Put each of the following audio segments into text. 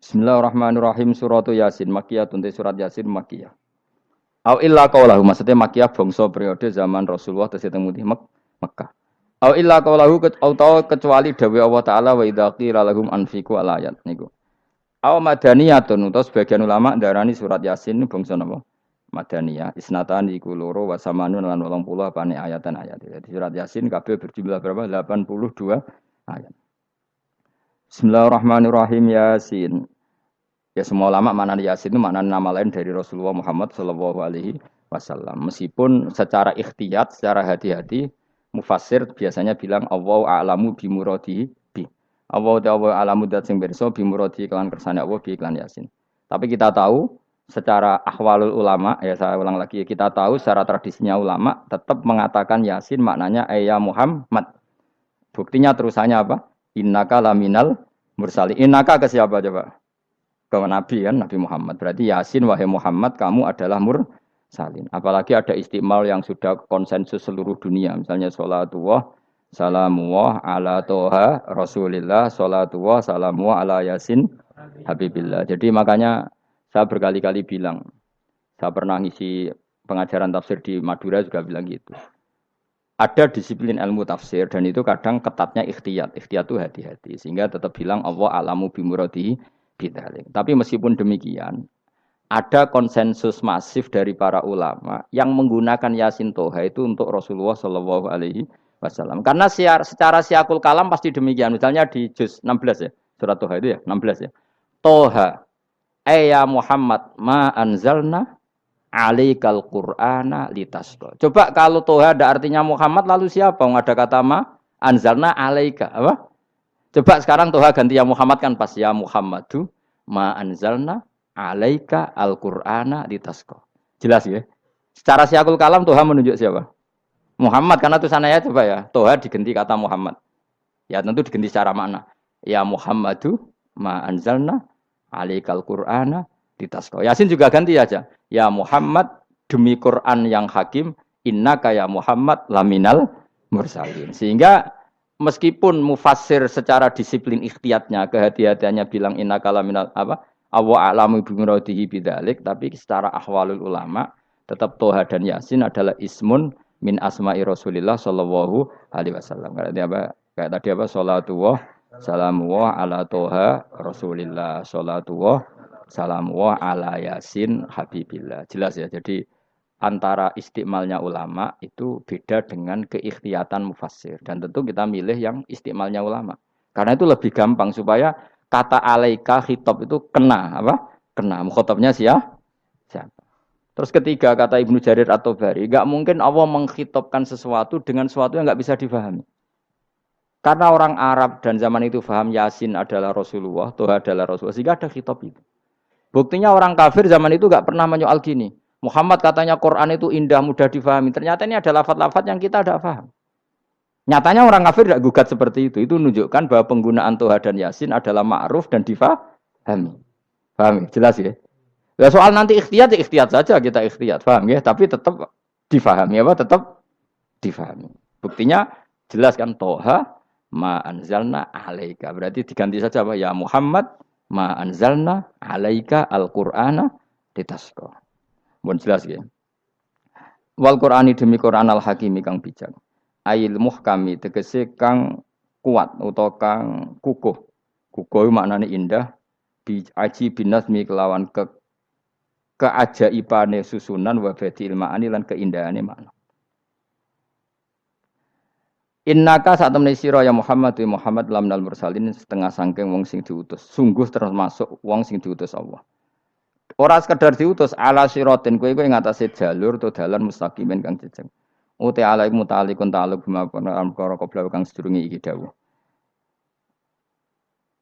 Bismillahirrahmanirrahim. Suratu Yasin Makkiyah te surat Yasin Makkiyah. Au illa qaulahu maksudnya Makkiyah bangsa periode zaman Rasulullah tesih teng Mekkah. Au illa qaulahu kecuali dawuh Allah taala wa idza qila lahum anfiqu al ayat niku. Au madaniyatun utawa sebagian ulama darani surat Yasin bangsa napa? Madaniyah. Isnatan iku loro wa samanun lan 80 apane ayatan ayat. Jadi surat Yasin kabeh berjumlah berapa? 82 ayat. Bismillahirrahmanirrahim Yasin. Ya semua ulama makna Yasin itu makna nama lain dari Rasulullah Muhammad Shallallahu Alaihi Wasallam. Meskipun secara ikhtiyat, secara hati-hati, mufassir biasanya bilang Allah a'lamu bimuradi bi. Allah a'lamu dat sing pirsa bimuradi kelan kersane Allah bi iklan Yasin. Tapi kita tahu secara ahwalul ulama, ya saya ulang lagi, kita tahu secara tradisinya ulama tetap mengatakan Yasin maknanya ya Muhammad. Buktinya terusannya apa? Innaka laminal mursali. Innaka ke siapa coba? Ke Nabi kan, Nabi Muhammad. Berarti Yasin, wahai Muhammad, kamu adalah mursalin. Apalagi ada istimal yang sudah konsensus seluruh dunia. Misalnya sholatullah, salamullah, ala toha, rasulillah, sholatullah, salamullah, ala yasin, habibillah. Jadi makanya saya berkali-kali bilang, saya pernah ngisi pengajaran tafsir di Madura juga bilang gitu. Ada disiplin ilmu tafsir dan itu kadang ketatnya ikhtiyat. Ikhtiyat itu hati-hati. Sehingga tetap bilang Allah alamu bimuradi bidalik. Tapi meskipun demikian, ada konsensus masif dari para ulama yang menggunakan Yasin Toha itu untuk Rasulullah Shallallahu Alaihi Wasallam. Karena secara siakul kalam pasti demikian. Misalnya di juz 16 ya, surat Toha itu ya, 16 ya. Toha, ya Muhammad, ma anzalna alaikal Qur'ana litasqa. Coba kalau Toha ada artinya Muhammad lalu siapa? Ada kata ma anzalna alaika apa? Coba sekarang Toha ganti ya Muhammad kan pas ya Muhammadu ma anzalna alaika al-Qur'ana litasqa. Jelas ya? Secara siakul kalam Toha menunjuk siapa? Muhammad karena tulisannya coba ya. Toha diganti kata Muhammad. Ya tentu diganti secara makna. Ya Muhammadu ma anzalna alaikal Qur'ana litasqa. Yasin juga ganti aja. Ya Muhammad demi Quran yang hakim innaka ya Muhammad laminal mursalin. Sehingga meskipun mufassir secara disiplin ikhtiyatnya, kehati-hatiannya bilang inna kalaminal apa Allah a'lamu bimuradihi bidzalik, tapi secara ahwalul ulama tetap Toha dan Yasin adalah ismun min asma'i Rasulillah sallallahu alaihi wasallam. Kayak tadi apa salatullah salamullah ala Toha Rasulillah salatullah salamullah ala Yasin habibillah. Jelas ya. Jadi antara istimalnya ulama itu beda dengan keikhtiyatan mufassir. Dan tentu kita milih yang istimalnya ulama. Karena itu lebih gampang supaya kata alaika khitab itu kena apa? Kena. Mukhatabnya siapa? Terus ketiga kata Ibnu Jarir atau Bari, enggak mungkin Allah mengkhitabkan sesuatu dengan sesuatu yang enggak bisa difahami. Karena orang Arab dan zaman itu paham Yasin adalah Rasulullah, Toha adalah Rasulullah, sehingga ada khitab itu. Buktinya orang kafir zaman itu enggak pernah menyoal gini. Muhammad katanya Quran itu indah, mudah difahami. Ternyata ini ada lafaz-lafaz yang kita tidak paham. Nyatanya orang kafir tidak gugat seperti itu. Itu menunjukkan bahwa penggunaan Toha dan Yasin adalah ma'ruf dan difahami. Paham? Jelas ya? Ya soal nanti ikhtiyat, ya ikhtiyat saja kita ikhtiyat. Paham ya? Tapi tetap difahami. Apa? Tetap difahami. Buktinya jelas kan Toha ma anzalna alaika. Berarti diganti saja apa? Ya Muhammad ma anzalna alaika al-Qur'ana litasqa. Mohon jelas ya. Wal Qur'ani demi Qur'an al Hakimi kang bijak. Ail muhkami tegese kang kuat utawa kang kukuh. Kukuh maknane indah, bi aji binasmi kelawan keajaibane susunan wa badil ma'ani lan keindahane makna. Innaka saat temne sira ya Muhammad wa Muhammad lamnal mursalin setengah sangking wong sing diutus. Sungguh termasuk wong sing diutus Allah. Ora sekedar diutus ala siratin kowe ngatasi jalur to dalan mustaqimin kang jejeg. Uti ala mutalikun ta'alluq bima perkara qabla kang sedurunge iki dawuh.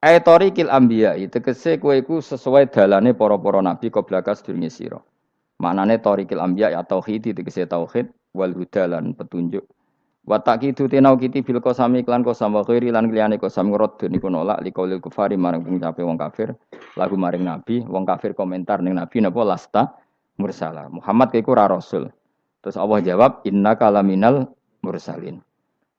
Tariqil anbiya tegese kowe iku sesuai dalane para-para nabi qabla ka sedurunge sira. Maknane tariqil anbiya ya tauhid tegese tauhid wal huda lan petunjuk. Wa taqidu tinau kiti bil qasami klan qasam wa ghairi lan liyane qasam ngrad niku nolak liqaulil kufari marang pengucape wong kafir lagu maring nabi wong kafir komentar ning nabi napa lasta mursala Muhammad iku ora rasul terus Allah jawab innaka laminal mursalin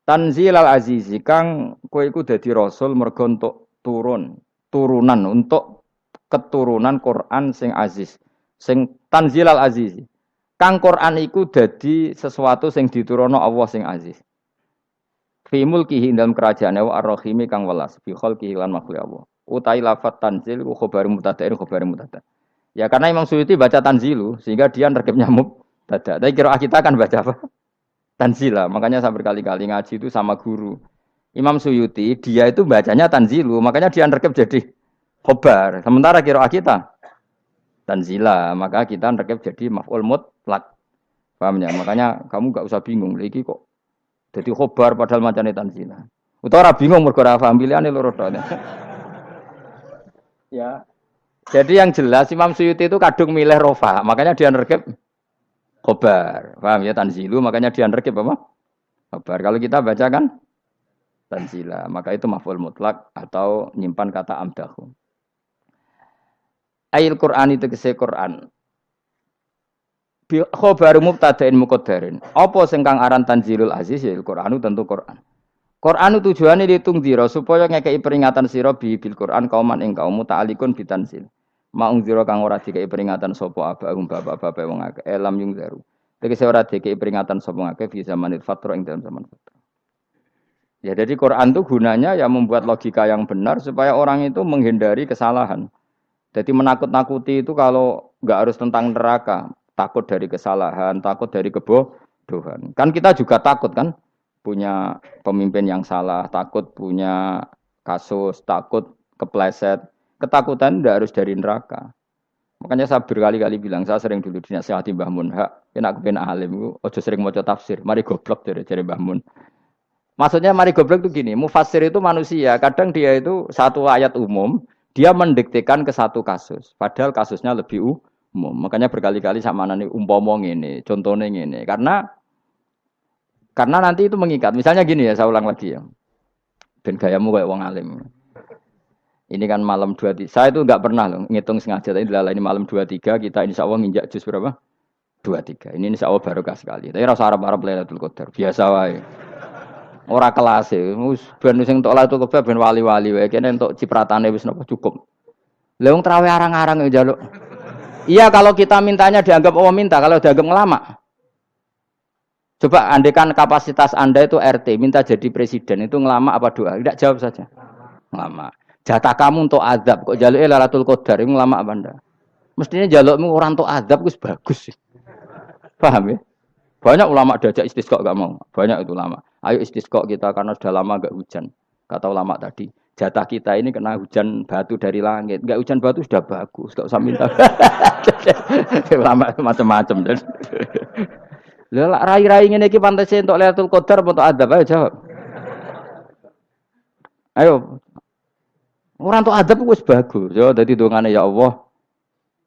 tanzilal azizi kang kowe iku dadi rasul mergo entuk turunan untuk keturunan Quran sing aziz, sing tanzilal aziz. Kang Quran iku dadi sesuatu sing diturunno Allah sing aziz. Fi mulkihi dalam kerajaane wa ar-rahimi kang welas fi khalqihi lan makhluk Allah. Utai lafat tanzil ku khabar mubtada'in khabar mubtada'. Ya karena Imam Suyuti baca tanzilu sehingga dia nerkepnya mubtada'. Tapi kira kita kan baca apa? Tanzila. Makanya saya berkali-kali ngaji itu sama guru. Imam Suyuti dia itu bacanya tanzilu, makanya dia nerkep jadi khabar. Sementara kira kita tanzila, maka kita nerkep jadi maf'ul mutlaq. Paham ya? Makanya kamu enggak usah bingung lagi kok. Jadi khobar padahal macane tanzila. Utawa ora bingung mergo ora paham pilihane loro tok. Ya. Jadi yang jelas Imam Suyuti itu kadung milih rofa, makanya dia nerkep khobar. Paham ya tanzilu, makanya dia nerkep apa? Khobar. Kalau kita baca kan tanzila, maka itu maf'ul mutlak atau nyimpan kata amdahu. Ayil Qur'an itu kese Qur'an. Bi khabar mubtada'in muqaddarin. Apa sing kang aran tanzilul aziz ya Qur'anu tentu Qur'an. Qur'anu tujuane ditung dira supaya ngekeki peringatan sira bil Qur'an kauman ing kaum ta'alikun bitanzil. Maung dira kang ora dikeki peringatan sapa abahum bapak-bapak wong akeh elam yung daru. Tegese ora dikeki peringatan sapa ngakeh fi zamanil fatra ing dalam zaman fatra. Ya jadi Quran itu gunanya ya membuat logika yang benar supaya orang itu menghindari kesalahan. Jadi menakut-nakuti itu kalau enggak harus tentang neraka. Takut dari kesalahan, takut dari kebodohan. Kan kita juga takut kan punya pemimpin yang salah, takut punya kasus, takut kepleset. Ketakutan tidak harus dari neraka. Makanya saya berkali-kali bilang, saya sering dulu dinasihati Mbah Mun, enak kepen alim, ojo sering maca tafsir, mari goblok dari Mbah Mun. Maksudnya mari goblok itu gini, mufassir itu manusia, kadang dia itu satu ayat umum, dia mendiktekan ke satu kasus, padahal kasusnya lebih umum. Makanya berkali-kali sama nani umpama ngene, contohnya ngene. Karena nanti itu mengikat. Misalnya gini ya, saya ulang lagi ya. Ben gayamu kayak wong alim. Ini kan malam 23. Saya itu enggak pernah loh ngitung sengaja tadi ini malam 23 kita insya Allah nginjak juz berapa? 23. Ini insya Allah barokah sekali. Tapi rasa Arab-Arab Lailatul Qadar. Biasa wae. Ora kelas e. Wis ben sing entuk Lailatul Qadar ben wali-wali wae. Kene entuk cipratane wis napa cukup. Lah wong traweh arang-arang ya njaluk. Iya kalau kita mintanya dianggap Allah minta, kalau dianggap ngelama. Coba andekan kapasitas Anda itu RT, minta jadi presiden, itu ngelama apa doa? Tidak jawab saja. Ngelama. Jatah kamu untuk azab, kok jaluknya Lailatul Qadar, itu ngelama apa Anda? Mestinya jalukmu orang untuk azab, itu bagus. Paham ya? Banyak ulama diajak istisqa gak mau. Banyak itu ulama. Ayo istisqa kita karena sudah lama gak hujan. Kata ulama tadi. Jatah kita ini kena hujan batu dari langit. Enggak hujan batu sudah bagus, enggak usah minta. Lama macam-macam. Lah rai-rai ngene iki pantese entuk Lailatul Qadar apa entuk adab? Ayo jawab. Ayo. Ora entuk adab wis bagus. Yo dadi dongane ya Allah.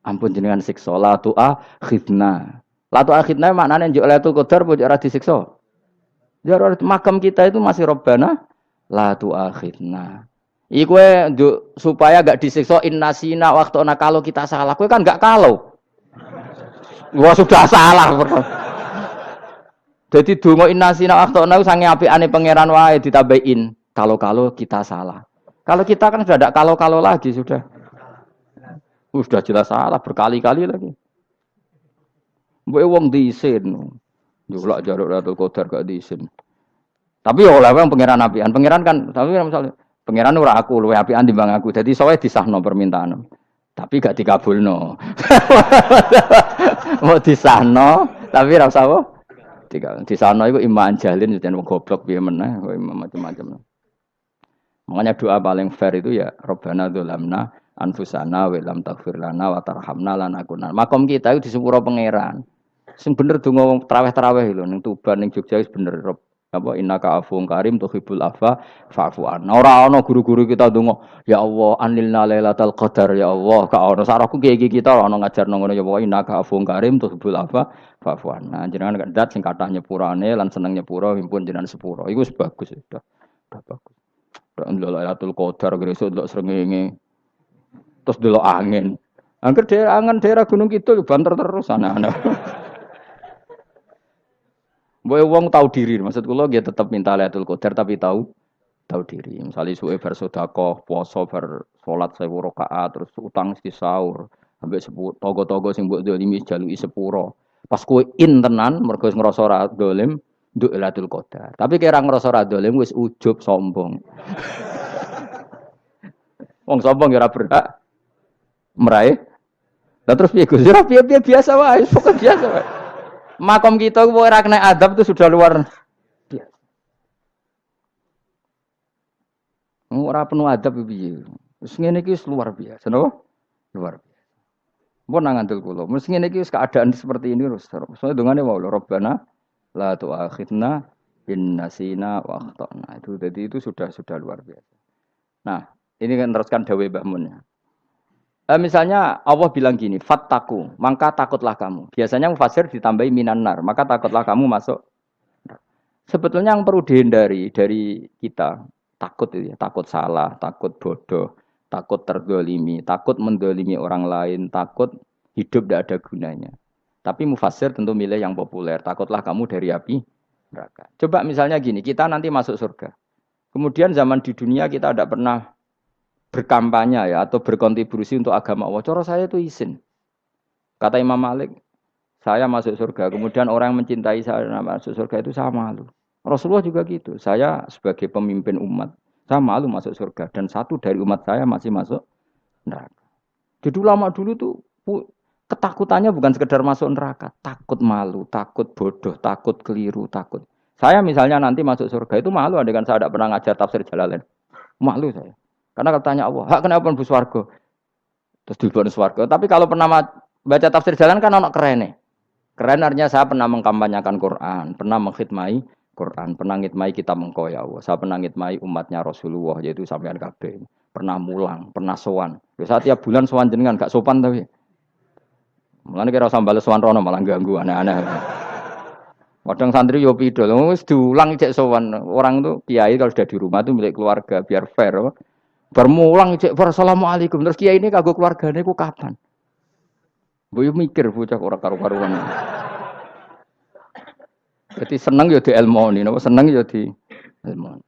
Ampun jenengan siksa la tu'akhidna. La tu'akhidna maknane njuk Lailatul Qadar apa ora disiksa? Ya makam kita itu masih Rabbana la tu'akhidna. Iku supaya gak disiksa innasina waktu kalau kita salah. Kowe kan gak kalau. Wah sudah salah. Jadi donga innasina waktu sange apikane pangeran wae ditambahin. Kalau kita salah. Kalau kita kan sudah ada kalau lagi sudah. Sudah jelas salah berkali-kali lagi. Mbok wong diisin. Njulak jaruk Lailatul Qadar gak diisin. Tapi ya oleh wong pangeran apian. Pangeran kan tapi misalnya pangeran ora aku luwe apian timbang aku. Jadi sowe disahno permintaan. Tapi gak dikabulno. Mau disahno tapi ora usah apa? Disahno iku iman jalin jan wong goblok piye meneh, macam-macam. Makanya doa paling fair itu ya Rabbana dzalamna anfusana wa lam taghfir lana wa tarhamna lanakunanna. Makom kita itu di sepuro pangeran. Sing bener donga wong traweh-traweh lho ning Tuban ning Jogja wis bener. Apa innaka afuwun karim tuhibbul afwa fa'fu anna. Ora ana guru-guru kita ndonga, ya Allah anilna lailatul qadar ya Allah. Ka ono saraku kiye-kiye kita ora ono ngajarno ngono ya Allah innaka afuwun karim tuhibbul afwa fa'fu anna. Jenengan kandat sing kathah nyepurane lan seneng nyepuro himpun jenengan sepuro. Iku wis bagus sudah. Sudah bagus. Ndelok lailatul qadar gresuk ndelok srengenge. Terus ndelok angin. Angger daerah Gunung Kidul banter terus anak-anak. Boy wong tahu diri, maksud kula dia tetap minta Lailatul Qadar tapi tahu tahu diri. Misalnya suwe bar sedekah, puasa bar salat 1000 rakaat, terus utang mesti sahur, ambek togo-togo sing mbok dolimi jaluki sepuro. Pas kowe tenan mergo ngrasa ora dolim, nduk Lailatul Qadar. Tapi kira ngrasa ora dolim wis ujub sombong. Wong sombong ya ora berhak meraih. Lah terus piye Gus? Ora piye-piye biasa wae, pokok biasa wae. Makom kita ku ora kena adab itu sudah luar biasa. Ora penuh adab piye. Wis ngene iki luar biasa, napa? Luar biasa. Mun nang ngandel kula, mesti ngene iki keadaan seperti ini terus. Soale dongane wae Rabbana la tu'akhidna in nasina wa akhtana. Itu sudah luar biasa. Nah, ini kan teruskan dawuh Mbah Mun ya. Misalnya Allah bilang gini, fattaku, maka takutlah kamu. Biasanya mufasir ditambahi minan nar, maka takutlah kamu masuk. Sebetulnya yang perlu dihindari dari kita, takut itu ya, takut salah, takut bodoh, takut terdolimi, takut mendolimi orang lain, takut hidup tidak ada gunanya. Tapi mufasir tentu milih yang populer, takutlah kamu dari api neraka. Coba misalnya gini, kita nanti masuk surga. Kemudian zaman di dunia kita tidak pernah berkampanye ya atau berkontribusi untuk agama Allah. Cara saya itu izin. Kata Imam Malik, saya masuk surga. Kemudian orang yang mencintai saya masuk surga itu saya malu. Rasulullah juga gitu. Saya sebagai pemimpin umat, saya malu masuk surga. Dan satu dari umat saya masih masuk neraka. Jadi ulama dulu tuh ketakutannya bukan sekedar masuk neraka, takut malu, takut bodoh, takut keliru, takut. Saya misalnya nanti masuk surga itu malu dengan saya tidak pernah ngajar tafsir Jalalain. Malu saya. Karena katanya Allah, hak kenapa pun swarga? Terus dibon swarga. Tapi kalau pernah baca tafsir jalan kan ono keren. Keren artinya saya pernah mengkampanyakan Quran, pernah mengkhidmati Quran, pernah ngitmai kitab engkau ya Allah. Saya pernah ngitmai umatnya Rasulullah yaitu sampean kabeh. Pernah mulang, pernah sowan. Saat tiap bulan sowan jenengan gak sopan tapi. Mulane kira usah bales sowan rono malah ganggu aneh-aneh. Kadang santri yo pidol, wis diulang cek sowan. Orang tuh kiai kalau sudah di rumah tuh milik keluarga biar fair. Bermulang cek assalamualaikum terus kiai ini kagok keluargane ku kapan? Mbok mikir bocah ora karo-karuan. Jadi seneng ya di ilmoni, napa seneng ya di ilmoni.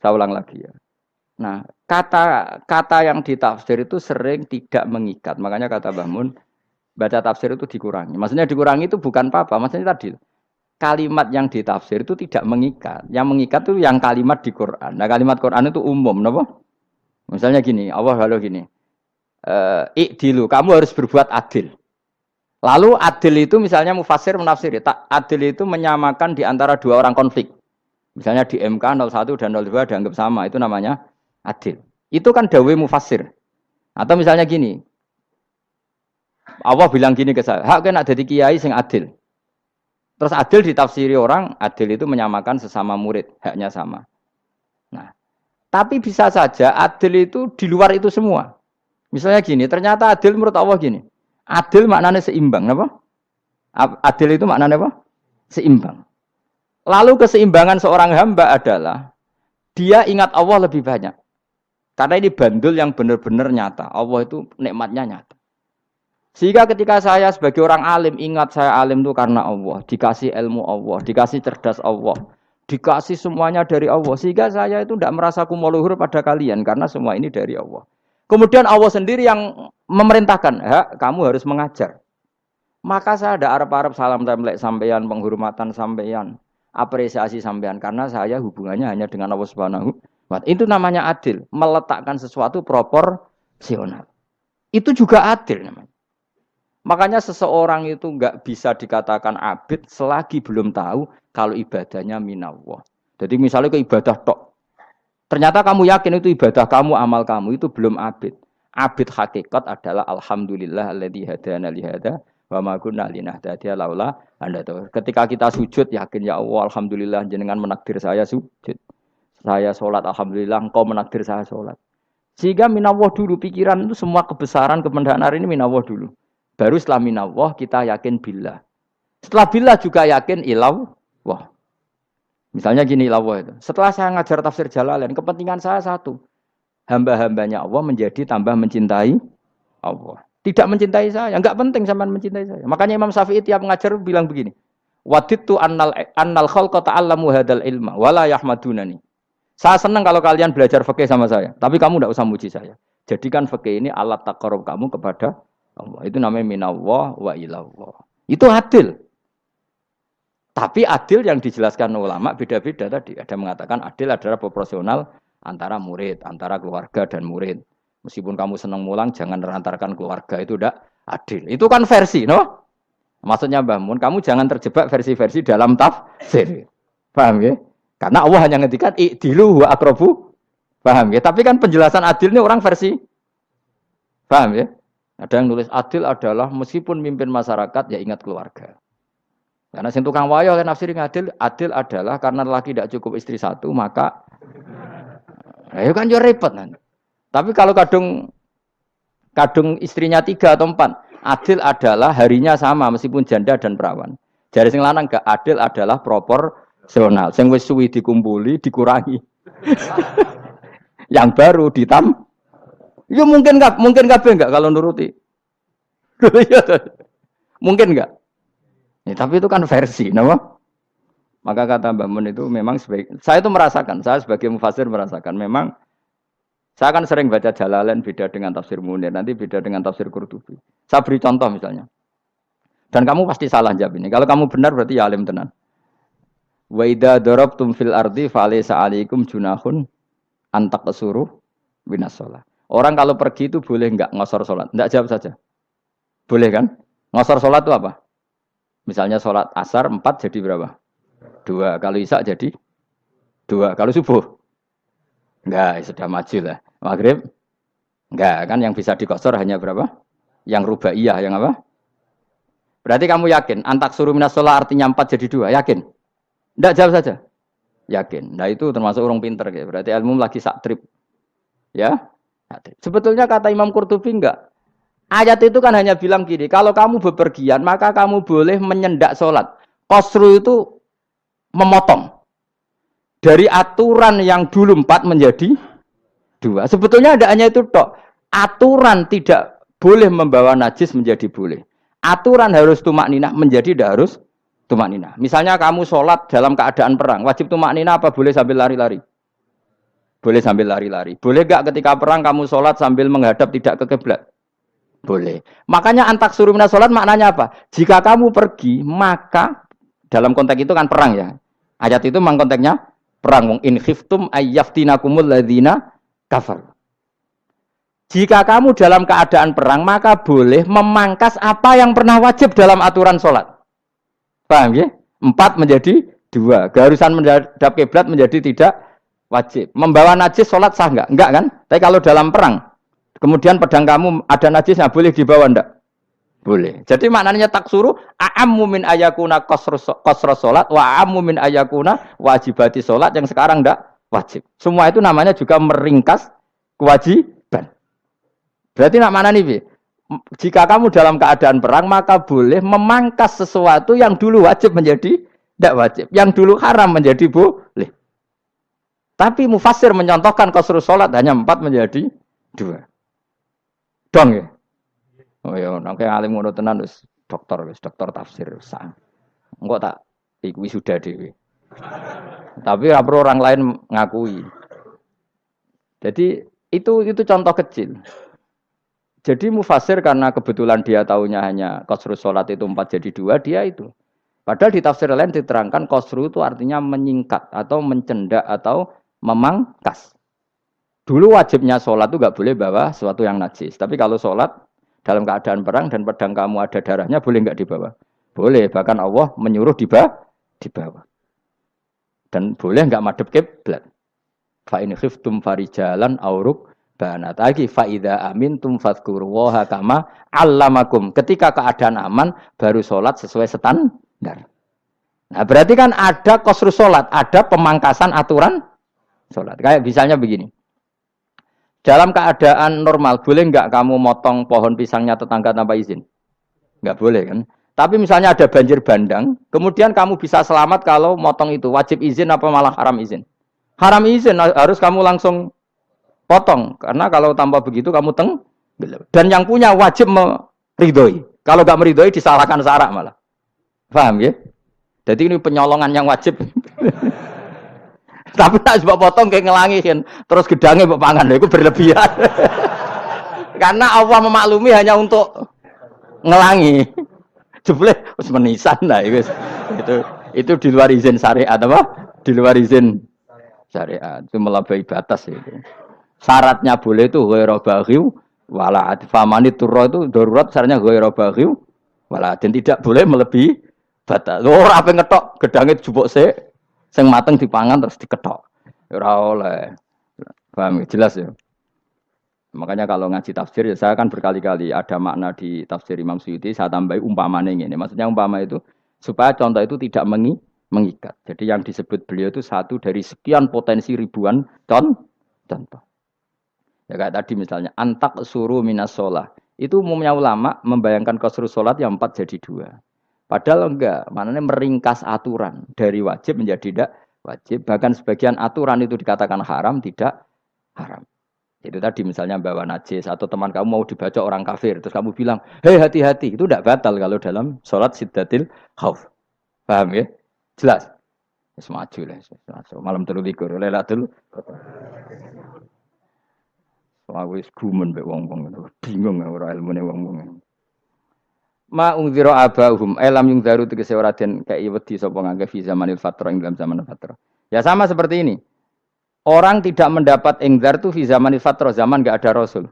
Saya ulang lagi ya. Nah, kata yang ditafsir itu sering tidak mengikat. Makanya kata Mbah Mun, baca tafsir itu dikurangi. Maksudnya dikurangi itu bukan apa-apa, maksudnya tadi kalimat yang ditafsir itu tidak mengikat. Yang mengikat itu yang kalimat di Quran. Nah, kalimat Quran itu umum, napa? Misalnya gini, Allah kalau gini. Ikdilu, kamu harus berbuat adil. Lalu adil itu misalnya mufasir menafsiri, adil itu menyamakan di antara dua orang konflik. Misalnya di MK 01 dan 02 dianggap sama, itu namanya adil. Itu kan dawai mufasir. Atau misalnya gini, Allah bilang gini ke saya, hak kena jadi kiai sing adil. Terus adil ditafsiri orang, adil itu menyamakan sesama murid, haknya sama. Nah, tapi bisa saja adil itu di luar itu semua. Misalnya gini, ternyata adil menurut Allah gini. Adil maknanya seimbang, apa? Adil itu maknanya apa? Seimbang. Lalu keseimbangan seorang hamba adalah dia ingat Allah lebih banyak. Karena ini bandul yang benar-benar nyata. Allah itu nikmatnya nyata. Sehingga ketika saya sebagai orang alim ingat saya alim itu karena Allah, dikasih ilmu Allah, dikasih cerdas Allah, dikasih semuanya dari Allah. Sehingga saya itu tidak merasa kumuluhur pada kalian karena semua ini dari Allah. Kemudian Allah sendiri yang memerintahkan, kamu harus mengajar. Maka saya ada arep-arep salam templek sampeyan, penghormatan sampeyan, apresiasi sampeyan karena saya hubungannya hanya dengan Allah Subhanahu wa Ta'ala. Itu namanya adil, meletakkan sesuatu proporsional. Itu juga adil namanya. Makanya seseorang itu enggak bisa dikatakan abid selagi belum tahu kalau ibadahnya minallah. Jadi misalnya ke ibadah tok. Ternyata kamu yakin itu ibadah kamu, amal kamu itu belum abid. Abid hakikat adalah alhamdulillah alladzi hadana li hada wa ma kunna linahtadiya laula anda tahu. Ketika kita sujud yakin ya Allah alhamdulillah jenengan menakdir saya sujud. Saya salat alhamdulillah engkau menakdir saya salat. Sehingga minallah dulu pikiran itu semua kebesaran kemendahan ini minallah dulu. Baru setelah minallah kita yakin billah. Setelah billah juga yakin ilallah. Misalnya gini ilallah itu. Setelah saya ngajar tafsir Jalalain, kepentingan saya satu. Hamba-hambanya Allah menjadi tambah mencintai Allah. Tidak mencintai saya, enggak penting sampean mencintai saya. Makanya Imam Syafi'i tiap ngajar bilang begini. Wadittu annal khalqa ta'allamu hadal ilma wala yahmadunani. Saya senang kalau kalian belajar fikih sama saya, tapi kamu tidak usah muji saya. Jadikan fikih ini alat taqarrub kamu kepada Allah. Itu namanya minallah wa ilallah. Itu adil. Tapi adil yang dijelaskan ulama beda-beda tadi. Ada mengatakan adil adalah proporsional antara murid, antara keluarga dan murid. Meskipun kamu senang mulang, jangan merantarkan keluarga, itu tidak adil. Itu kan versi, no? Maksudnya Mbah Mun, kamu jangan terjebak versi-versi dalam tafsir. Paham ya? Karena Allah hanya ngendikan i'dilu wa aqrabu. Paham ya? Tapi kan penjelasan adil ini orang versi. Paham ya? Ada yang nulis adil adalah meskipun mimpin masyarakat ya ingat keluarga. Karena sing tukang wayo kan nafsirin adil adalah karena laki tidak cukup istri satu maka ya kan yo repot nanti. Tapi kalau kadung istrinya 3 atau 4, adil adalah harinya sama meskipun janda dan perawan. Jari sing lanang gak adil adalah proporsional. Sing wis suwi dikumpuli dikurangi. Yang baru ya mungkin kabeh enggak kalau nuruti. Mungkin enggak? Ya, tapi itu kan versi, nama. Maka kata Mbak Mun itu memang saya itu merasakan, saya sebagai mufasir merasakan memang saya akan sering baca Jalalain beda dengan tafsir Munir, nanti beda dengan tafsir Qurtubi. Saya beri contoh misalnya. Dan kamu pasti salah jawab ini. Kalau kamu benar berarti ya alim tenan. Wa idza darabtum fil ardi falaysa 'alaikum junahun an taqsuru minas shalah. Orang kalau pergi itu boleh enggak ngosor salat? Enggak, jawab saja. Boleh kan? Ngosor salat itu apa? Misalnya salat asar 4 jadi berapa? 2. Kalau isya jadi 2. Kalau subuh? Enggak, sudah maju lah. Maghrib? Enggak, kan yang bisa dikosor hanya berapa? Yang rubaiyah, yang apa? Berarti kamu yakin antak suruh minas shalah artinya 4 jadi 2, yakin? Enggak, jawab saja. Yakin. Nah itu termasuk orang pinter ya. Berarti ilmu lagi sak trip. Ya. Sebetulnya kata Imam Qurtubi enggak. Ayat itu kan hanya bilang gini, kalau kamu bepergian maka kamu boleh menyendak sholat. Qasru itu memotong. Dari aturan yang dulu 4 menjadi 2. Sebetulnya ada hanya itu tok. Aturan tidak boleh membawa najis menjadi boleh. Aturan harus tumak ninah menjadi tidak harus tumak ninah. Misalnya kamu sholat dalam keadaan perang, wajib tumak ninah apa boleh sambil lari-lari? Boleh sambil lari-lari. Boleh gak ketika perang kamu sholat sambil menghadap tidak ke kiblat? Boleh. Makanya antak suruh minas sholat maknanya apa? Jika kamu pergi, maka dalam konteks itu kan perang ya. Ayat itu memang konteksnya perang. In khiftum ayyaftinakumul ladzina kafar. Jika kamu dalam keadaan perang, maka boleh memangkas apa yang pernah wajib dalam aturan sholat. Paham ya? 4 menjadi 2. Keharusan menghadap kiblat menjadi tidak wajib. Membawa najis sholat sah enggak? Enggak kan? Tapi kalau dalam perang, kemudian pedang kamu ada najisnya, boleh dibawa enggak? Boleh. Jadi maknanya taksuru a'ammu min ayakuna qasra sholat wa a'ammu min ayakuna wajibati sholat yang sekarang enggak wajib. Semua itu namanya juga meringkas kewajiban. Berarti nak mana nih? Jika kamu dalam keadaan perang maka boleh memangkas sesuatu yang dulu wajib menjadi tidak wajib, yang dulu haram menjadi boleh. Tapi mufassir mencontohkan qasru sholat hanya 4 menjadi 2. Dong ya. Oh ya, nang kaya alim ngono tenan wis dokter tafsir sah. Engko tak iku sudah dhewe. Tapi ora perlu orang lain ngakui. Jadi itu contoh kecil. Jadi mufassir karena kebetulan dia taunya hanya qasru salat itu 4 jadi 2, dia itu. Padahal di tafsir lain diterangkan qasru itu artinya menyingkat atau mencendak atau memangkas. Dulu wajibnya sholat itu nggak boleh bawa sesuatu yang najis. Tapi kalau sholat dalam keadaan perang dan pedang kamu ada darahnya, boleh nggak dibawa? Boleh. Bahkan Allah menyuruh dibawa. Dan boleh nggak madhep kiblat. Fa in khiftum farijalan auruk banat lagi fa idza amintum fadhkurullaha kama 'allamakum. Ketika keadaan aman baru sholat sesuai standar. Nah, berarti kan ada qasru sholat, ada pemangkasan aturan sholat. Kayak misalnya begini. Dalam keadaan normal, boleh nggak kamu motong pohon pisangnya tetangga tanpa izin? Nggak boleh kan? Tapi misalnya ada banjir bandang, kemudian kamu bisa selamat kalau motong itu. Wajib izin apa malah haram izin? Haram izin, harus kamu langsung potong. Karena kalau tanpa begitu kamu dan yang punya wajib meridhoi. Kalau nggak meridhoi disalahkan syarak malah. Paham ya? Jadi ini penyolongan yang wajib. Tapi tak sebab potong kayak ngelangiin, terus gedangnya mbok pangan lha iku berlebihan. Karena Allah memaklumi hanya untuk ngelangi. Jebule wis menisan lah itu di luar izin syariat apa? Di luar izin syariat. Itu melampaui batas itu. Syaratnya boleh itu ghairu baghiw wala adfamani turra itu darurat syaratnya ghairu baghiw wala dan tidak boleh melebihi batas. Ora ape ngetok gedange jupuk sik sing mateng dipangan terus diketok. Ora oleh. Paham jelas ya. Makanya kalau ngaji tafsir ya saya kan berkali-kali ada makna di tafsir Imam Suyuti saya tambahi umpamanya ini. Maksudnya umpama itu supaya contoh itu tidak mengikat. Jadi yang disebut beliau itu satu dari sekian potensi ribuan contoh. Ya kayak tadi misalnya antak suruh minas sholah. Itu umumnya ulama membayangkan qasrus sholat yang 4 jadi 2. Padahal enggak, maknanya meringkas aturan dari wajib menjadi tidak wajib. Bahkan sebagian aturan itu dikatakan haram, tidak haram. Itu tadi misalnya bawa najis atau teman kamu mau dibaca orang kafir, terus kamu bilang, hei hati-hati, itu tidak batal kalau dalam sholat siddatil khauf. Paham ya? Jelas? Semaju lah. Malam terlikur, lelatul. Soalnya wis gumen mbek wong-wong bingung ora ilmune wong-wong. Ma ungzira abahum lam yungzaru tegese ora den kei wedi sapa ngangge fi zamanil fatrah ing dalam zaman fatrah. Ya sama seperti ini. Orang tidak mendapat ingzar itu fi zamanil fatrah, zaman enggak ada rasul.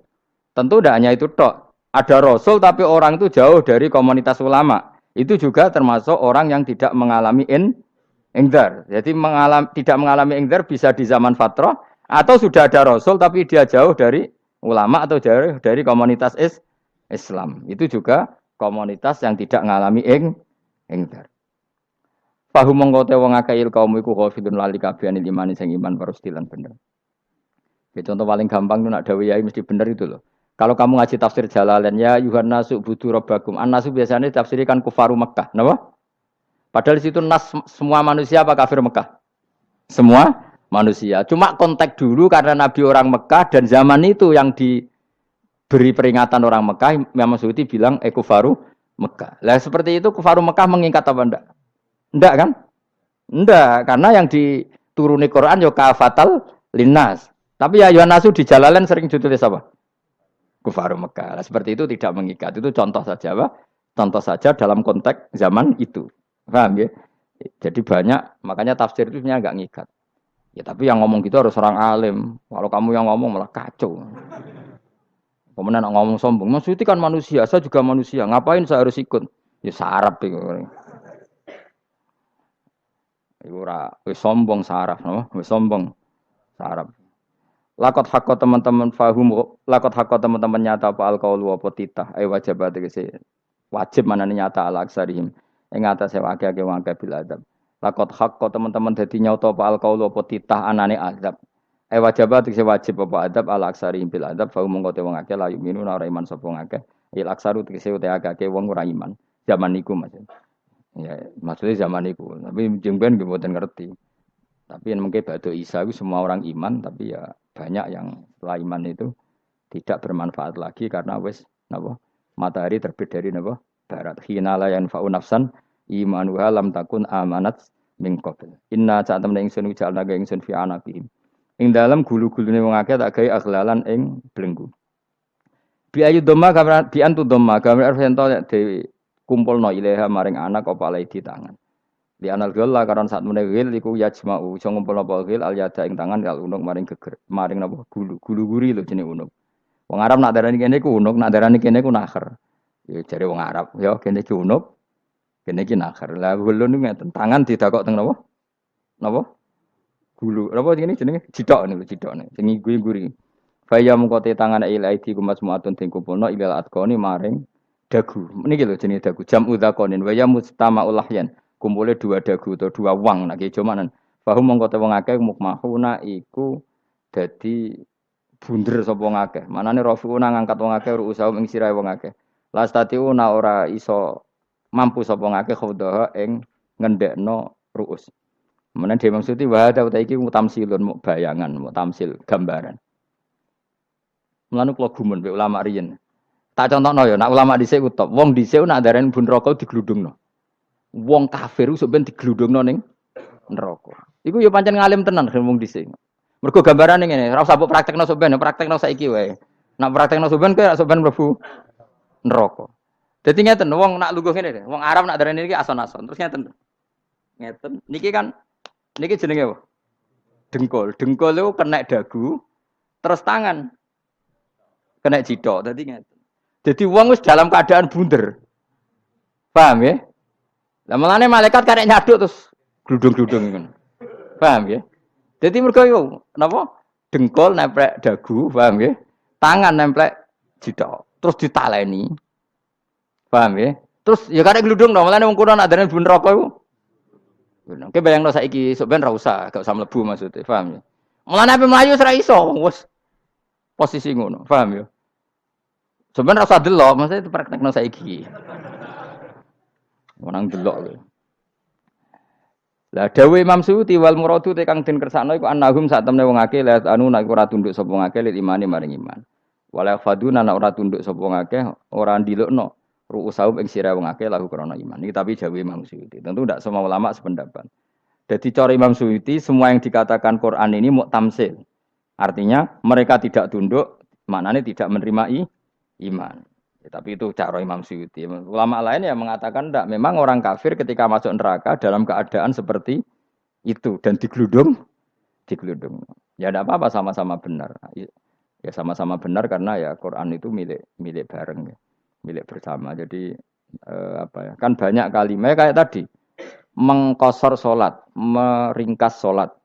Tentu tidak hanya itu tok. Ada rasul tapi orang itu jauh dari komunitas ulama. Itu juga termasuk orang yang tidak mengalami ingzar. Jadi tidak mengalami ingzar bisa di zaman fatrah atau sudah ada rasul tapi dia jauh dari ulama atau jauh dari komunitas Islam. Itu juga komunitas yang tidak mengalami ingzar. Fahum mengkote wong akail kaum iku khafidun lali kabehane imane sing iman parustilan bener. Ya contoh paling gampang itu nak dawuh yai mesti bener itu loh. Kalau kamu ngaji tafsir Jalalain ya Yuhannasu budu rabbakum. An-nasu biasanya tafsirikan kufaru Mekah, napa? Padahal di situ nas semua manusia apa kafir Mekah? Semua manusia. Cuma konteks dulu karena Nabi orang Mekah dan zaman itu yang diberi peringatan orang Mekah, Imam Suyuti bilang kufaru Mekah. Lah seperti itu kufaru Mekah mengikat apa enggak? Enggak kan? Enggak, karena yang dituruni Quran yo kafatal linnas. Tapi ya Yuhannasu di Jalalain sering ditulis apa? Kufaru Mekah. Nah, seperti itu tidak mengikat. Itu contoh saja, apa? Contoh saja dalam konteks zaman itu. Paham ya? Jadi banyak, makanya tafsir itu sebenarnya enggak ngikat. Ya tapi yang ngomong gitu harus orang alim. Kalau kamu yang ngomong malah kacau. Kemudian ngomong sombong, Mas Suti kan manusia, saya juga manusia. Ngapain saya harus ikut? Ya sarap itu. Iku ora wis sombong saraf, no? Wis sombong saraf. Lakot hakko teman-teman fahum, lakot hakko teman-teman nyata apa alqaulu apa titah, wajib tegese wajib manane nyata ala aksarihim. Ing atase akeh-akeh wong akeh bil adab. Lakot hakko teman-teman dadi nyata apa alqaulu apa titah anane azab. Wajib tegese wajib apa adab ala aksarihim bil adab, fahum mongko te wong akeh la yu'minu ora iman sapa wong akeh. Il aksaru tegese ute akeh wong ora iman. Zaman niku Mas. Ya, maksudnya zaman itu, tapi jengben gue buatan ngerti. Tapi yang mungkin batu Isa itu semua orang iman, tapi ya banyak yang setelah iman itu tidak bermanfaat lagi karena wes napa matahari terbit dari napa barat. Hina la yanfa'u nafsan imanuha lam takun amanat min qabl. Inna sa'atamna ingsun ujalna ga ingsun fi anaqihim. Ing dalam gulu-gulune wong akeh tak gawe aghlalan ing belenggu. Bi ayu dhamma gambar bi antu dhamma gambar ento dewi kumpulno ilaha maring anak apa alai di tangan. Di anal gela karon saat menegil iku yajma'u iso ngumpulno apa gil al yada ing tangan kal unuk maring geger maring napa gulu-guri lho jenenge unuk. Wong Arab nak darani kene iku unuk, nak darani kene iku nakher. Ya jare wong Arab, ya kene iki unuk, kene iki nakher. Lah gulu niku ngeten, tangan didakok teng napa? Napa? Gulu. Napa jenenge jidok niku jidokne. Sing guri-guri. Faya mungkote tangan ilaidi kumas muatun ting kumpulno ilal atqoni maring dagu. Niki lho jenenge dagu. Jam udzakonin wa ya mustama'ul lahyan. Kumpule dua dagu atau dua wang nek jomanan. Fahum mongko te wong akeh mukmahuna iku dadi bunder sapa wong akeh. Manane rafiuna ngangkat wong akeh ruusahum ing sirahe wong akeh. Lastatiuna ora iso mampu sapa wong akeh khodaha ing ngendhekno ruus. Menan dhewe maksudi wa ta iki mutamsilun muk bayangan, muk tamsil gambaran. Mulane kula gumun mbek ulama riyen. Tak contohno ya, nak ulama dhisik utop. Wong dhisik nak darani bun rokok digludungno. Wong kafir sok ben digludungno ning neraka. Iku ya pancen ngalim tenan ngomong dhisik. Mergo gambarane ngene, ora usah mbok praktekno sampean, praktekno saiki wae. Nak praktekno sampean kowe sampean mlebu neraka. Dadi ngeten, wong nak lungguh ngene, wong Arab nak darani iki ason-ason. Terus ngeten. Ngeten. Niki kan niki jenenge apa? Dengkul. Dengkul itu kena dagu, terus tangan kena jidok. Dadi ngeten. Jadi wong wis dalam keadaan bunder. Paham ya? Lah mulane malaikat karek nyaduk terus gludung-gludung ngono. Paham ya? Jadi mergo yo napa? Dengkul nempel dagu, paham ya? Tangan nempel jidok. Terus ditaleni. Paham ya? Terus ya karek gludung dong, mulane wong kuno nak darani bunder apa iku? Oke bayangno saiki sok ben ra usah, gak usah mlebu maksudnya, paham ya? Mulane ape mlayu ora iso, wis posisi ngono, paham ya? Sebenarnya rasa delok, maksudnya itu praktekno saiki. Orang delok lho. Lah dawuh Imam Suyuti wal muradu te kang den kersakno iku annahum sak temne wong akeh la anu nek ora tunduk sapa wong akeh lil imani maring iman. Wala faduna nek ora tunduk sapa wong akeh ora ndilukno ru'usahum ing sira wong akeh lahu krana iman. Iki tapi dawuh Imam Suyuti. Tentu tidak semua ulama sependapat. Jadi cara Imam Suyuti semua yang dikatakan Quran ini muktamsil. Artinya mereka tidak tunduk, maknanya tidak menerima iman. Ya, tapi itu cara Imam Suyuti. Ulama lain yang mengatakan tidak. Memang orang kafir ketika masuk neraka dalam keadaan seperti itu dan digeludung. Ya tidak apa-apa sama-sama benar. Ya sama-sama benar karena ya Quran itu milik bareng, ya. Milik bersama. Jadi apa ya? Kan banyak kalimat kayak tadi mengkosor solat, meringkas solat.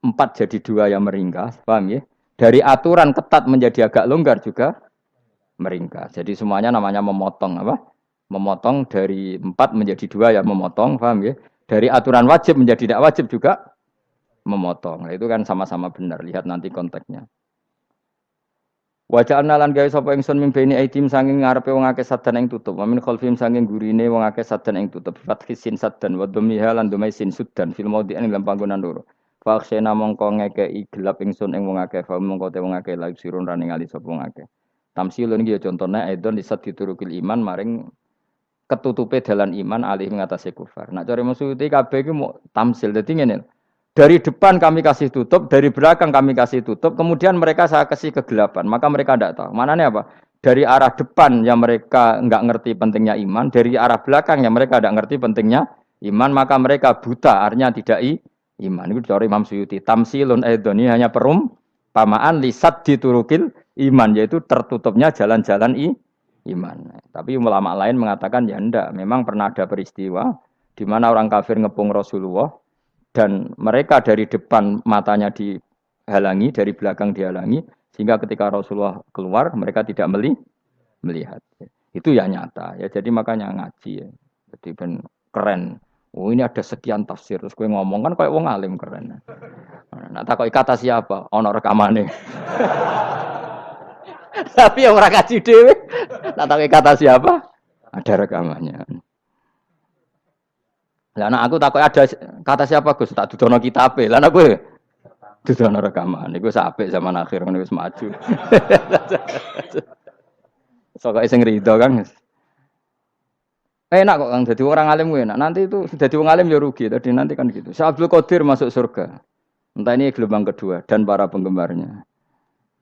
4 jadi 2 yang meringkas, paham ya? Dari aturan ketat menjadi agak longgar juga meringkas. Jadi semuanya namanya memotong apa? Memotong dari 4 menjadi 2 ya memotong, paham ya? Dari aturan wajib menjadi tidak wajib juga memotong. Nah, itu kan sama-sama benar. Lihat nanti konteksnya. Wajah analan gawe sapa ingsun mimpeni aitim sanging ngarepe wong akeh sadan ing tutup. Wa min khalfim sanging gurine wong akeh sadan ing tutup. Fathisin sadan wa dhamiha lan dhumai sin sudan fil maudhi'in ing panggonan loro. Faksena mongko ngekeki gelap ingsun ing wong akeh fa mongko te wong akeh lagi sirun ra ningali sapa wong akeh. Tamsilun iki ya contone aidon disat diturukil iman maring ketutupe dalan iman alih ngatasi kufar. Nak cari maksudé kabeh iki mau tamsil. Dadi ngene. Dari depan kami kasih tutup, dari belakang kami kasih tutup, kemudian mereka saya kasih kegelapan. Maka mereka tidak tahu. Mananya apa? Dari arah depan yang mereka enggak ngerti pentingnya iman, dari arah belakang yang mereka tidak ngerti pentingnya iman, maka mereka buta, artinya tidak iman. Itu dari Imam Suyuti. Tamsilun aidoni hanya perumpamaan lisat diturukil iman, yaitu tertutupnya jalan-jalan iman. Tapi ulama lain mengatakan ya enggak. Memang pernah ada peristiwa di mana orang kafir ngepung Rasulullah, dan mereka dari depan matanya dihalangi, dari belakang dihalangi, sehingga ketika Rasulullah keluar, mereka tidak melihat. Itu ya nyata. Ya, jadi makanya ngaji. Ya. Jadi ben keren. Oh ini ada sekian tafsir. Terus gue ngomong kan kayak wong alim keren. Nah tak kata siapa? Ono rekamane. Tapi yang orang ngaji dewe. Nah tak kata siapa? Ada rekamannya. Lah anak aku takut ada kata siapa Gus tak dudono kitabe. Lah anak gue dudono rekaman. Iku apik zaman akhir ngono wis maju. Sokoke sing rido kan. Enak kok Kang dadi orang alim gue enak. Nanti itu dadi wong alim ya rugi. Tadi nanti kan gitu. Syekh Abdul Qadir masuk surga. Entah ini gelombang kedua dan para penggemarnya.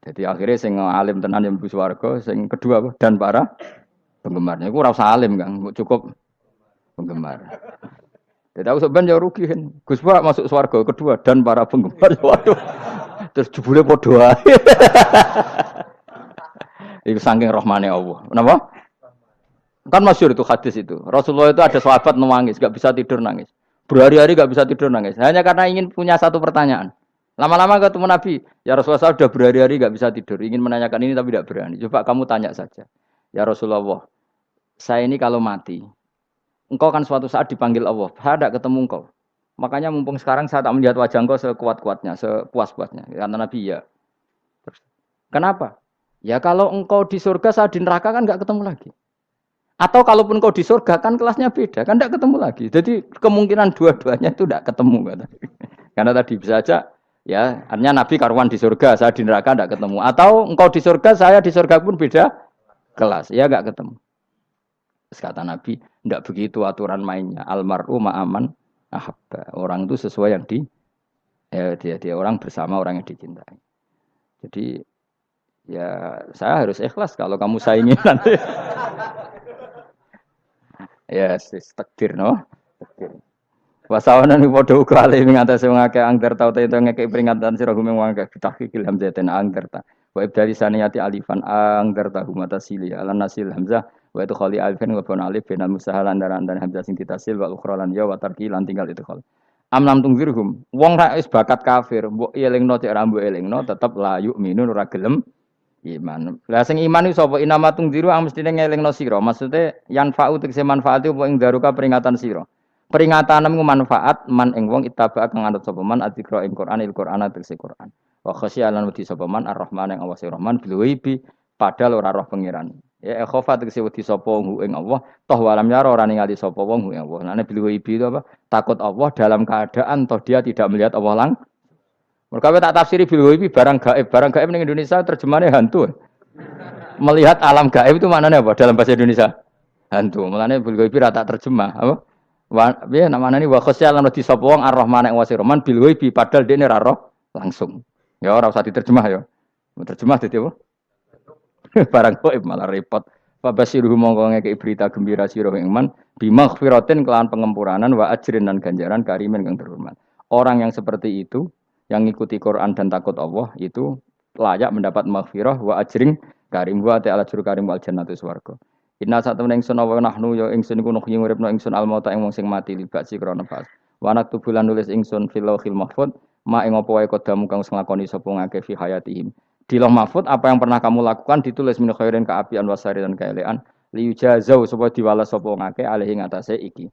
Jadi akhirnya sing alim tenan yang mlebu swarga, sing kedua apa? Dan para penggemarnya. Iku ora usah alim Kang, cukup penggemar. Jadi aku sebenarnya rugi kan. Gus Pak masuk swarga kedua dan para penggemar. Waduh. Terus jebule padha ae. Iku saking rahmane Allah. Kenapa? Kan masyhur itu hadis itu. Rasulullah itu ada sahabat nangis, enggak bisa tidur nangis. Berhari-hari enggak bisa tidur nangis. Hanya karena ingin punya satu pertanyaan. Lama-lama ketemu Nabi, ya Rasulullah saya sudah berhari-hari enggak bisa tidur, ingin menanyakan ini tapi tidak berani. Coba kamu tanya saja. Ya Rasulullah, saya ini kalau mati, engkau kan suatu saat dipanggil Allah, saya tidak ketemu engkau. Makanya mumpung sekarang saya tak melihat wajah engkau sekuat-kuatnya, sepuas-puasnya. Kata Nabi, ya. Terus, kenapa? Ya kalau engkau di surga, saya di neraka kan enggak ketemu lagi. Atau kalaupun engkau di surga, kan kelasnya beda, kan enggak ketemu lagi. Jadi kemungkinan dua-duanya itu enggak ketemu. Kata. Karena tadi bisa aja, ya artinya Nabi karuan di surga, saya di neraka enggak ketemu. Atau engkau di surga, saya di surga pun beda kelas, ya enggak ketemu. Terus kata Nabi, tidak begitu aturan mainnya. Almar'u ma'aman ahabba. Orang itu sesuai yang dia orang bersama orang yang dicintai. Jadi ya saya harus ikhlas kalau kamu saingi nanti. Ya, takdir no. Takdir. Wasawana ni padha uga ale ing atase wong akeh angger tau te ngekek peringatan sira gumeng wong akeh tahqiqil hamzatin angger ta. Wa ibdali saniyati alifan angger ta humata sili ala nasil hamzah wa itu khali alifan wa bana alif binal musahalan dan hamzah sing ditasil wa ukhra lan ya wa tarki lan tinggal itu khol. Am lam tungzirhum wong ra wis bakat kafir mbok elingno cek ra mbok elingno tetep la yu'minun ora gelem iman. Lah sing iman iku sapa inama tungziru ang mestine ngelingno sira. Maksude yanfa'u tegese manfaate apa ing daruka peringatan sira. Peringatan nemu manfaat man ing wong ittaba kang anut sapa man adzikra ing Qur'anil Qur'ana tegese Qur'an. Wa khasyialan wedi sapa man ar-Rahman ing Allah Rahman bil ghaibi padahal ora roh pangeran. Ya khofa tegese wedi sapa wong ing Allah toh walam yara ora ningali sapa wong ing Allah. Nane bil ghaibi itu apa? Takut Allah dalam keadaan toh dia tidak melihat Allah lang. Mereka tak tafsiri bil ghaibi barang gaib. Barang gaib ning Indonesia terjemahannya hantu. Melihat alam gaib itu maknanya apa dalam bahasa Indonesia? Hantu. Mulane bil ghaibi ra tak terjemah, apa? Ya namanya ini wa khosya lan di sapa wong ar-Rahman ing wasi Rahman bil ghaibi padahal dene ra roh langsung. Ya ora usah diterjemah ya. Terjemah dadi apa? Barang gaib malah repot. Fa basiruhu mongko ngeke berita gembira sira ing man bimaghfiratin kelawan pengempuranan wa ajrin dan ganjaran karimin kang terhormat. Orang yang seperti itu yang ngikuti Quran dan takut Allah itu layak mendapat maghfirah wa ajring karim wa ta'ala juru karim wal jannatu swarga. Inna satamna ingsun wa nahnu ya ingsun iku nuhyi uripna ingsun almauta ing wong sing mati libasi krana pas. Wa naktubulan nulis ingsun fil lauhil mahfuz ma ing apa wae kodamu kang nglakoni sapa ngake fi hayatihim. Di lauh mahfuz apa yang pernah kamu lakukan ditulis min khairin kaapian wasari dan kaelean liyujazau supaya diwales sapa ngake alih ing atase iki.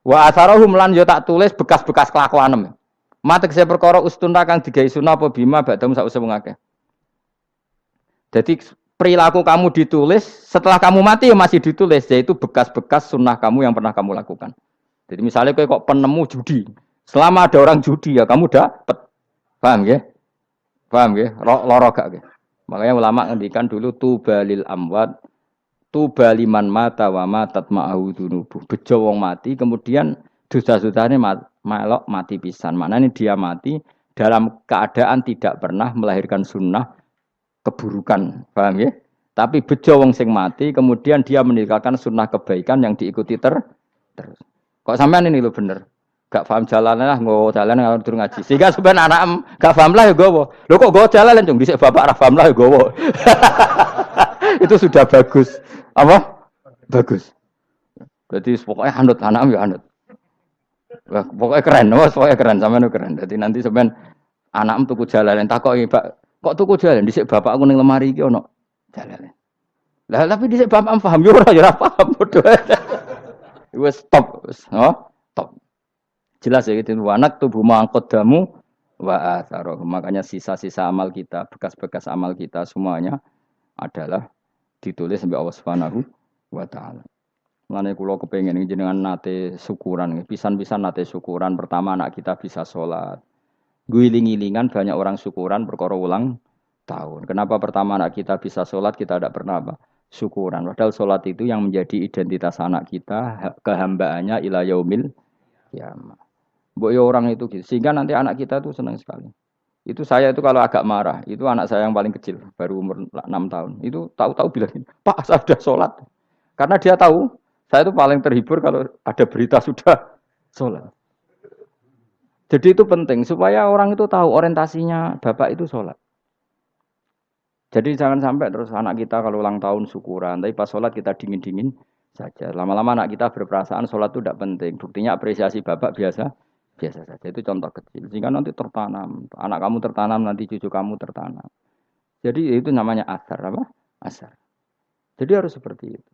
Wa atharahum lan yo tak tulis bekas-bekas kelakuanem. Matek saya perkara ustuna kang digawe sunah apa bima badam sak usah ngake. Jadi perilaku kamu ditulis, setelah kamu mati ya masih ditulis, yaitu bekas-bekas sunnah kamu yang pernah kamu lakukan. Jadi misalnya kok penemu judi, selama ada orang judi ya kamu dapat, paham ya? Paham ya? Loro gak ya? Makanya ulama ngendikan dulu tubalil amwat, tubaliman mata wa matat ma'ahu dunubuh. Bejo wong mati, kemudian dosa-dosanya melok mati pisan. Maknanya dia mati dalam keadaan tidak pernah melahirkan sunnah keburukan, paham ya? Tapi bejo wong sing mati, kemudian dia meninggalkan sunnah kebaikan yang diikuti terus. Kok sampean ini lo bener? Gak paham jalannya lah, nggo jalan kalau durung ngaji. Sehingga sebenarnya anak gak paham lah ya gowo. Lo kok gowo jalan cung dhisik bapak ra paham lah ya gowo. Itu sudah bagus. Apa? Bagus. Berarti pokoknya anut anak ya anut. Wah, pokoknya keren, pokoknya keren sampean keren. Jadi nanti sampean anakmu tuku jalan takoki, Pak. Kok tuku jalan dhisik bapak aku ning lemari iki ono jalan. Lah tapi dhisik bapak paham yo ora paham padha. Wis stop, wis, stop. Jelas ya gitu wanak tubuh mangkodamu wa atharoh. Makanya sisa-sisa amal kita, bekas-bekas amal kita semuanya adalah ditulis sampai Allah Subhanahu wa taala. Mulane kula kepengin jenengan nate syukuran, pisan-pisan nate syukuran pertama anak kita bisa sholat. Guling-gilingan banyak orang syukuran perkara ulang tahun. Kenapa pertama anak kita bisa sholat kita tidak pernah apa? Syukuran. Padahal sholat itu yang menjadi identitas anak kita, kehambaannya ila yaumil kiamah. Mbok ya orang itu gitu. Sehingga nanti anak kita itu senang sekali. Itu saya itu kalau agak marah, itu anak saya yang paling kecil, baru umur 6 tahun. Itu tahu-tahu bilang, "Pak, saya sudah sholat." Karena dia tahu, saya itu paling terhibur kalau ada berita sudah sholat. Jadi itu penting supaya orang itu tahu orientasinya bapak itu sholat. Jadi jangan sampai terus anak kita kalau ulang tahun syukuran, tapi pas sholat kita dingin-dingin saja. Lama-lama anak kita berperasaan sholat itu tidak penting. Buktinya apresiasi bapak biasa saja. Itu contoh kecil. Sehingga nanti tertanam, anak kamu tertanam, nanti cucu kamu tertanam. Jadi itu namanya asar apa? Asar. Jadi harus seperti itu.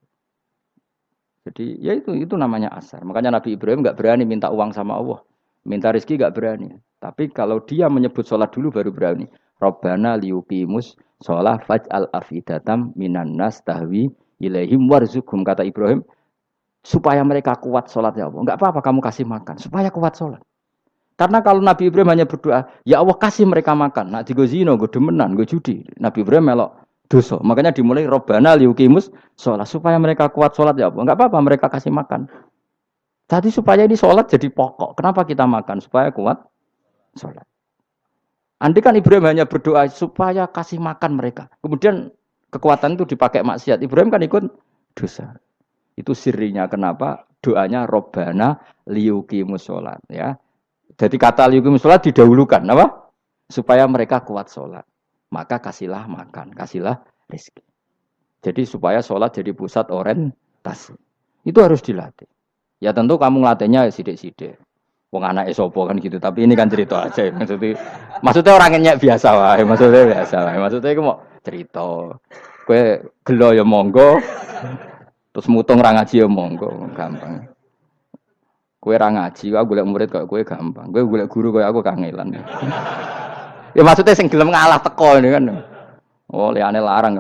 Jadi ya itu namanya asar. Makanya Nabi Ibrahim nggak berani minta uang sama Allah. Minta rezeki gak berani. Tapi kalau dia menyebut sholat dulu baru berani. Rabbana liyuqimus sholat faj'al afidatam minan nas tahwi ilaihim warzuqhum. Kata Ibrahim, supaya mereka kuat sholat ya Allah. Enggak apa-apa kamu kasih makan. Supaya kuat sholat. Karena kalau Nabi Ibrahim hanya berdoa, ya Allah kasih mereka makan. Nak digo zina, go demenan, go judi. Nabi Ibrahim melok dosa. Makanya dimulai Rabbana liyuqimus sholat. Supaya mereka kuat sholat ya Allah. Enggak apa-apa mereka kasih makan. Jadi supaya ini sholat jadi pokok. Kenapa kita makan? Supaya kuat sholat. Andai kan Ibrahim hanya berdoa supaya kasih makan mereka. Kemudian kekuatan itu dipakai maksiat. Ibrahim kan ikut dosa. Itu sirinya kenapa doanya Robbana liyuqimus sholat. Ya. Jadi kata liyuqimus sholat didahulukan. Apa? Supaya mereka kuat sholat. Maka kasihlah makan, kasihlah rezeki. Jadi supaya sholat jadi pusat orientasi. Itu harus dilatih. Ya tentu kamu ngelatihnya sidik-sidik. Wong anak esopo kan gitu. Tapi ini kan cerita aja. Maksudnya orangnya biasa wae. Maksudnya biasa wae. Maksudnya itu mau cerita. Kue gelo ya monggo. Terus mutung ra ngaji ya monggo. Gampang. Kue ra ngaji, aku golek murid kok kue gampang. Kue golek guru kok aku kangelan. Ya maksudnya sing gelem ngalah teko ini kan. Oh, liane larang